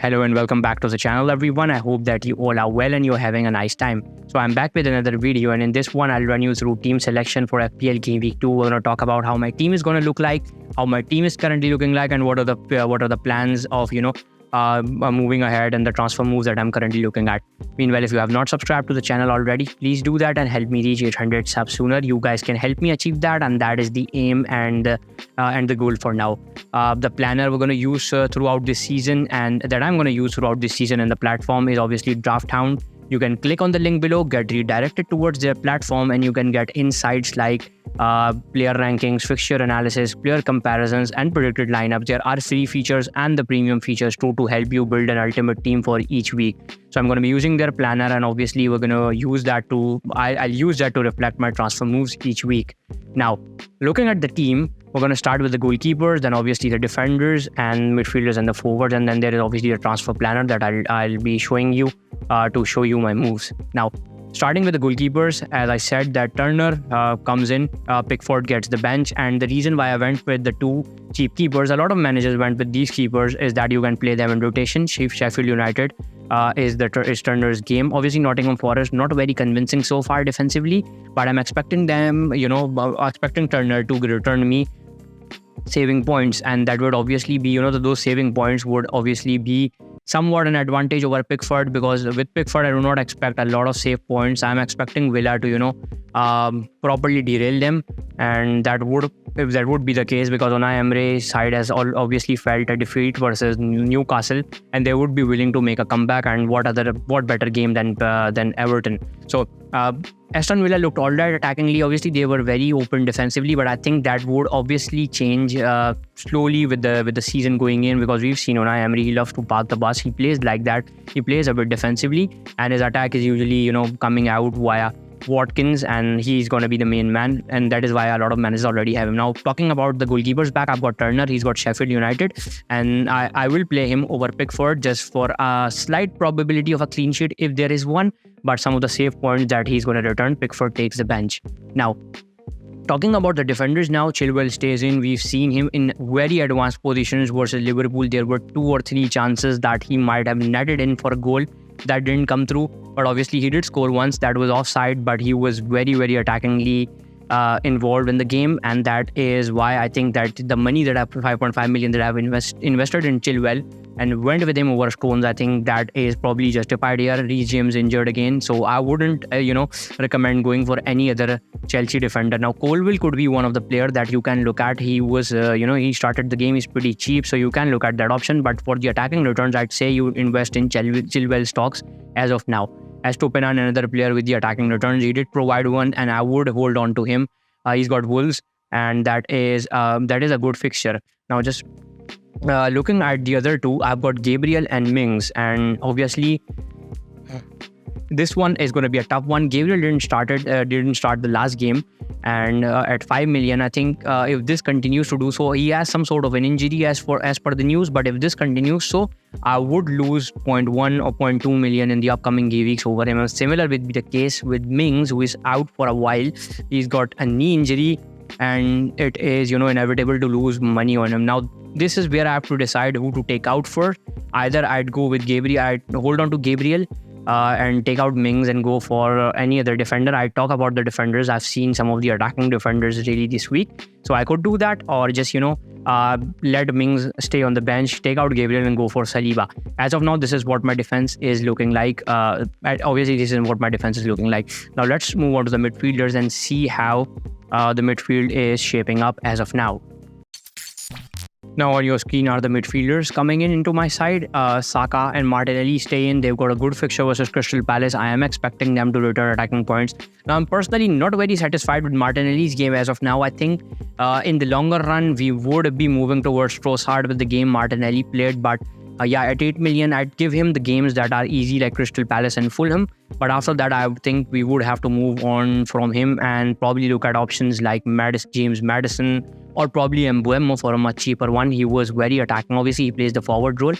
Hello and welcome back to the channel, everyone. I hope that you all are well and you're having a nice time. So I'm back with another video, and in this one I'll run you through team selection for FPL Gameweek 2. We're going to talk about how my team is going to look like, how my team is currently looking like, and what are the plans of moving ahead and the transfer moves that I'm currently looking at. Meanwhile, if you have not subscribed to the channel already, please do that and help me reach 800 subs sooner. You guys can help me achieve that, and that is the aim and the goal for now. The planner we're going to use throughout this season, and that I'm going to use throughout this season, and the platform is obviously Drafthound. You can click on the link below, get redirected towards their platform, and you can get insights like player rankings, fixture analysis, player comparisons, and predicted lineups. There are free features and the premium features too to help you build an ultimate team for each week. So I'm going to be using their planner, and obviously we're going to use that I'll use that to reflect my transfer moves each week. Now, looking at the team, we're going to start with the goalkeepers, then obviously the defenders and midfielders and the forwards, and then there is obviously a transfer planner that I'll be showing you to show you my moves. Now, starting with the goalkeepers, as I said, that Turner comes in, Pickford gets the bench, and the reason why I went with the two cheap keepers, a lot of managers went with these keepers, is that you can play them in rotation. Sheffield United is Turner's game. Obviously, Nottingham Forest, not very convincing so far defensively, but I'm expecting them, expecting Turner to return me saving points, and that would obviously be, those saving points would obviously be somewhat an advantage over Pickford, because with Pickford I do not expect a lot of save points. I'm expecting Villa to properly derail them, and if that would be the case, because Unai Emery's side has obviously felt a defeat versus Newcastle, and they would be willing to make a comeback, and what better game than Everton. So Aston Villa looked alright attackingly. Obviously they were very open defensively, but I think that would obviously change slowly with the season going in, because we've seen Unai Emery, he loves to park the bus. He plays like that. He plays a bit defensively, and his attack is usually coming out via Watkins, and he's going to be the main man, and that is why a lot of managers already have him. Now, talking about the goalkeepers back, I've got Turner, he's got Sheffield United, and I will play him over Pickford just for a slight probability of a clean sheet if there is one, but some of the save points that he's going to return, Pickford takes the bench. Now, talking about the defenders now, Chilwell stays in. We've seen him in very advanced positions versus Liverpool. There were 2 or 3 chances that he might have netted in for a goal that didn't come through, but obviously he did score once. That was offside, but he was very, very attackingly involved in the game, and that is why I think that the money that 5.5 million that I've invested in Chilwell and went with him over Stones, I think that is probably justified here. Reece James injured again, so I wouldn't recommend going for any other Chelsea defender. Now, Colwill could be one of the players that you can look at. He was he started the game, he's pretty cheap, so you can look at that option, but for the attacking returns, I'd say you invest in Chilwell stocks as of now. As Topenan, another player with the attacking returns, he did provide one, and I would hold on to him. He's got Wolves, and that is a good fixture. Now, just looking at the other two, I've got Gabriel and Mings, and obviously this one is going to be a tough one. Gabriel didn't start the last game, and at 5 million, I think if this continues to do so, he has some sort of an injury as per the news, but if this continues so, I would lose 0.1 or 0.2 million in the upcoming game weeks over him. Similar would be the case with Mings, who is out for a while. He's got a knee injury, and it is inevitable to lose money on him. Now, this is where I have to decide who to take out first. Either I'd go with Gabriel, I'd hold on to Gabriel and take out Mings and go for any other defender. I talk about the defenders. I've seen some of the attacking defenders really this week, so I could do that, or just let Mings stay on the bench, take out Gabriel and go for Saliba. As of now, this is what my defense is looking like. Obviously, this is what my defense is looking like. Now, let's move on to the midfielders and see how the midfield is shaping up as of now. Now on your screen are the midfielders coming into my side. Saka and Martinelli stay in. They've got a good fixture versus Crystal Palace. I am expecting them to return attacking points. Now, I'm personally not very satisfied with Martinelli's game as of now. I think in the longer run, we would be moving towards Trossard with the game Martinelli played, but at 8 million, I'd give him the games that are easy like Crystal Palace and Fulham. But after that, I would think we would have to move on from him and probably look at options like James Maddison, or probably Mbeumo for a much cheaper one. He was very attacking. Obviously, he plays the forward role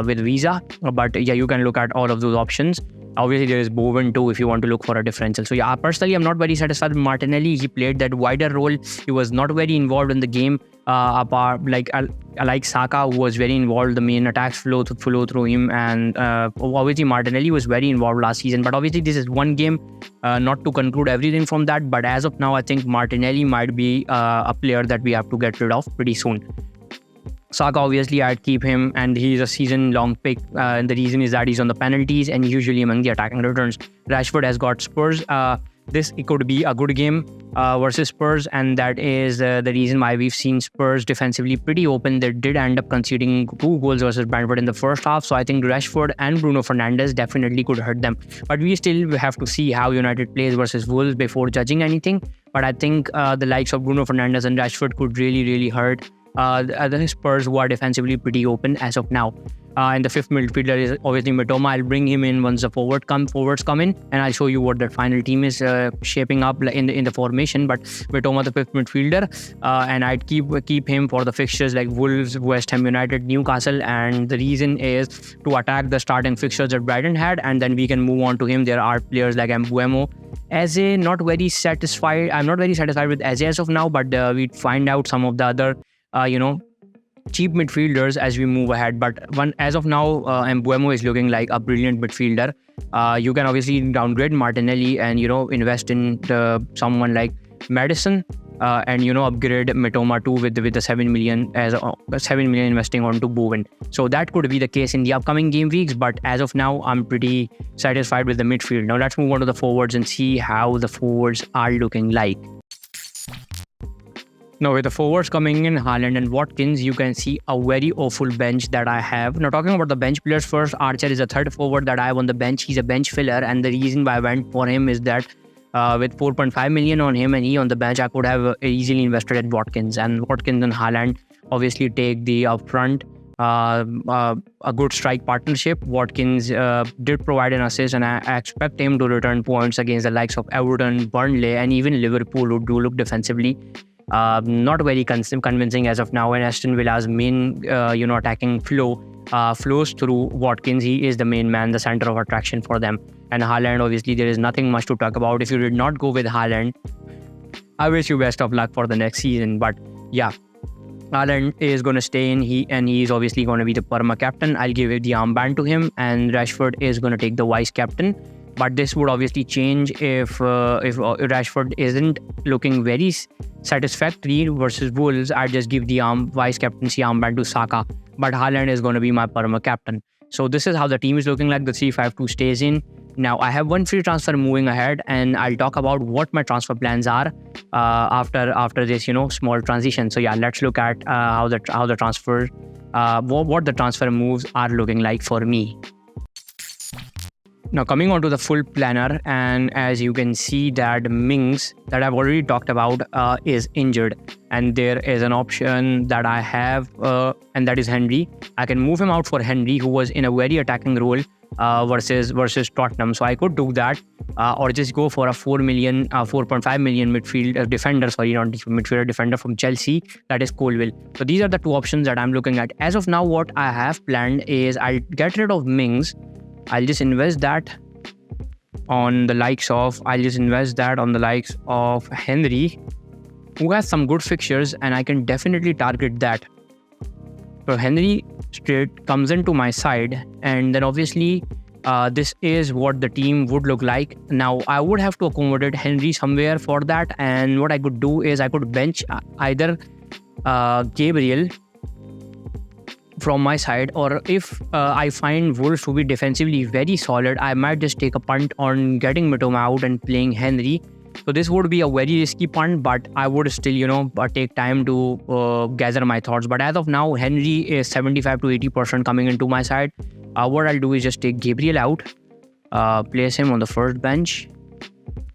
with Visa. But you can look at all of those options. Obviously, there is Bowen too if you want to look for a differential. So personally, I'm not very satisfied with Martinelli. He played that wider role. He was not very involved in the game. apart like Saka, who was very involved. The main attacks flow through him, and obviously Martinelli was very involved last season. But obviously this is one game, not to conclude everything from that. But as of now, I think Martinelli might be a player that we have to get rid of pretty soon. Saka, obviously, I'd keep him, and he's a season-long pick. And the reason is that he's on the penalties and usually among the attacking returns. Rashford has got Spurs. It could be a good game versus Spurs, and that is the reason why we've seen Spurs defensively pretty open. They did end up conceding 2 goals versus Brentford in the first half, so I think Rashford and Bruno Fernandes definitely could hurt them. But we still have to see how United plays versus Wolves before judging anything. But I think the likes of Bruno Fernandes and Rashford could really hurt the Spurs, who are defensively pretty open as of now. And the fifth midfielder is obviously Mitoma. I'll bring him in once the forwards come in, and I'll show you what their final team is shaping up in the formation. But Mitoma, the fifth midfielder, and I'd keep him for the fixtures like Wolves, West Ham United, Newcastle, and the reason is to attack the starting fixtures that Brighton had, and then we can move on to him. There are players like Mbeumo. Eze, not very satisfied. I'm not very satisfied with Eze as of now, but we'd find out some of the other cheap midfielders as we move ahead. But as of now, Mbeumo is looking like a brilliant midfielder. You can obviously downgrade Martinelli and invest in someone like Madison, and upgrade Mitoma too with the 7 million investing onto Bowen. So that could be the case in the upcoming game weeks. But as of now, I'm pretty satisfied with the midfield. Now let's move on to the forwards and see how the forwards are looking like. Now, with the forwards coming in, Haaland and Watkins, you can see a very awful bench that I have. Now, talking about the bench players first, Archer is a third forward that I have on the bench. He's a bench filler, and the reason why I went for him is that with 4.5 million on him and he on the bench, I could have easily invested at Watkins. And Watkins and Haaland obviously take the upfront, a good strike partnership. Watkins did provide an assist, and I expect him to return points against the likes of Everton, Burnley, and even Liverpool, who do look defensively not very convincing as of now. And Aston Villa's main attacking flows through Watkins. He is the main man, the center of attraction for them. And Haaland, obviously there is nothing much to talk about. If you did not go with Haaland, I wish you best of luck for the next season. But yeah, Haaland is going to stay in. He's obviously going to be the perma captain. I'll give the armband to him, and Rashford is going to take the vice captain. But this would obviously change if Rashford isn't looking very satisfactory versus Wolves. I'd just give the vice captaincy armband to Saka. But Haaland is going to be my perma captain. So this is how the team is looking like. The 3-5-2 stays in. Now I have one free transfer moving ahead, and I'll talk about what my transfer plans are after this small transition. So yeah, let's look at what the transfer moves are looking like for me. Now coming on to the full planner, and as you can see that Mings, that I've already talked about, is injured, and there is an option that I have, and that is Henry. I can move him out for Henry, who was in a very attacking role versus Tottenham. So I could do that, or just go for a 4.5 million midfield defender from Chelsea, that is Colwill. So these are the two options that I'm looking at. As of now, what I have planned is I'll get rid of Mings. I'll just invest that on the likes of Henry, who has some good fixtures, and I can definitely target that. So Henry straight comes into my side, and then obviously this is what the team would look like. Now I would have to accommodate Henry somewhere for that, and what I could do is I could bench either Gabriel from my side, or if I find Wolves to be defensively very solid, I might just take a punt on getting Mitoma out and playing Henry. So this would be a very risky punt, but I would still take time to gather my thoughts. But as of now, Henry is 75 to 80% coming into my side. What I'll do is just take Gabriel out, place him on the first bench,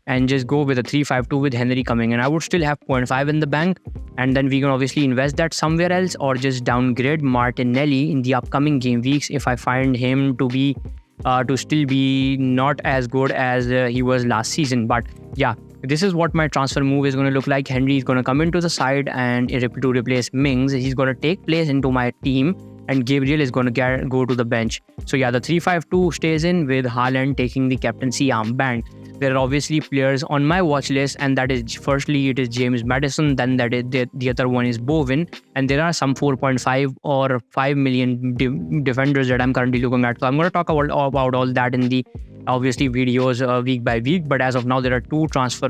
and just go with a 3-5-2 with Henry coming in. I would still have 0.5 in the bank, and then we can obviously invest that somewhere else, or just downgrade Martinelli in the upcoming game weeks if I find him to be to still be not as good as he was last season. But yeah, this is what my transfer move is going to look like. Henry is going to come into the side and to replace Mings. He's going to take place into my team, and Gabriel is going to go to the bench. So yeah, the 3-5-2 stays in with Haaland taking the captaincy armband. There are obviously players on my watch list, and that is firstly it is James Maddison, then that is the other one is Bowen, and there are some 4.5 or 5 million defenders that I'm currently looking at. So I'm going to talk about all that in the obviously videos week by week. But as of now, there are two transfer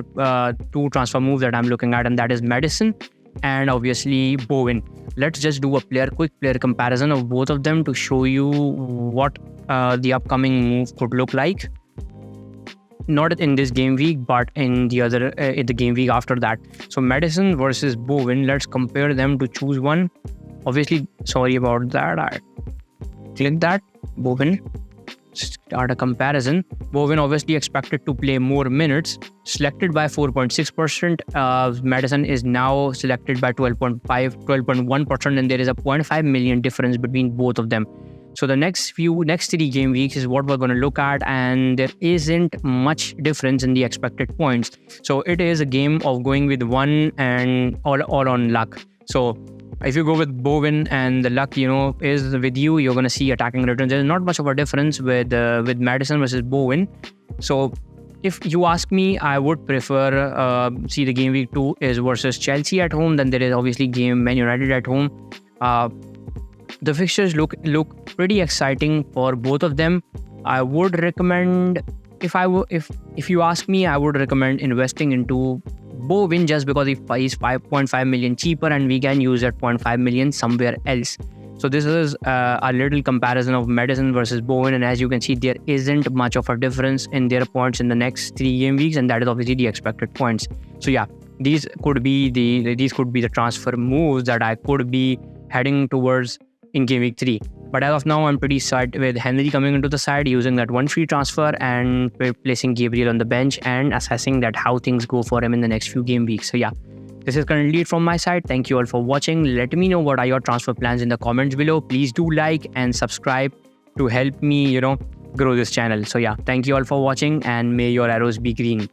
moves that I'm looking at, and that is Maddison and obviously Bowen. Let's just do a quick player comparison of both of them to show you what the upcoming move could look like. Not in this game week, but in the game week after that. So Maddison versus Bowen. Let's compare them to choose one. Obviously, sorry about that. I click that. Bowen. Start a comparison. Bowen obviously expected to play more minutes, selected by 4.6%. Maddison is now selected by 12.1%, and there is a 0.5 million difference between both of them. So the next 3 game weeks is what we're going to look at, and there isn't much difference in the expected points. So it is a game of going with one and all on luck. So if you go with Bowen and the luck, is with you, you're going to see attacking returns. There's not much of a difference with Maddison versus Bowen. So if you ask me, I would prefer see the game week 2 is versus Chelsea at home. Then there is obviously game Man United at home. The fixtures look pretty exciting for both of them. I would recommend, if you ask me, I would recommend investing into Bowen just because he's 5.5 million cheaper and we can use that 0.5 million somewhere else. So this is a little comparison of Maddison versus Bowen, and as you can see, there isn't much of a difference in their points in the next 3 game weeks, and that is obviously the expected points. So yeah, these could be the transfer moves that I could be heading towards in game week 3. But as of now, I'm pretty set with Henry coming into the side, using that one free transfer and placing Gabriel on the bench and assessing that how things go for him in the next few game weeks. So yeah, this is currently it from my side. Thank you all for watching. Let me know what are your transfer plans in the comments below. Please do like and subscribe to help me, grow this channel. So yeah, thank you all for watching, and may your arrows be green.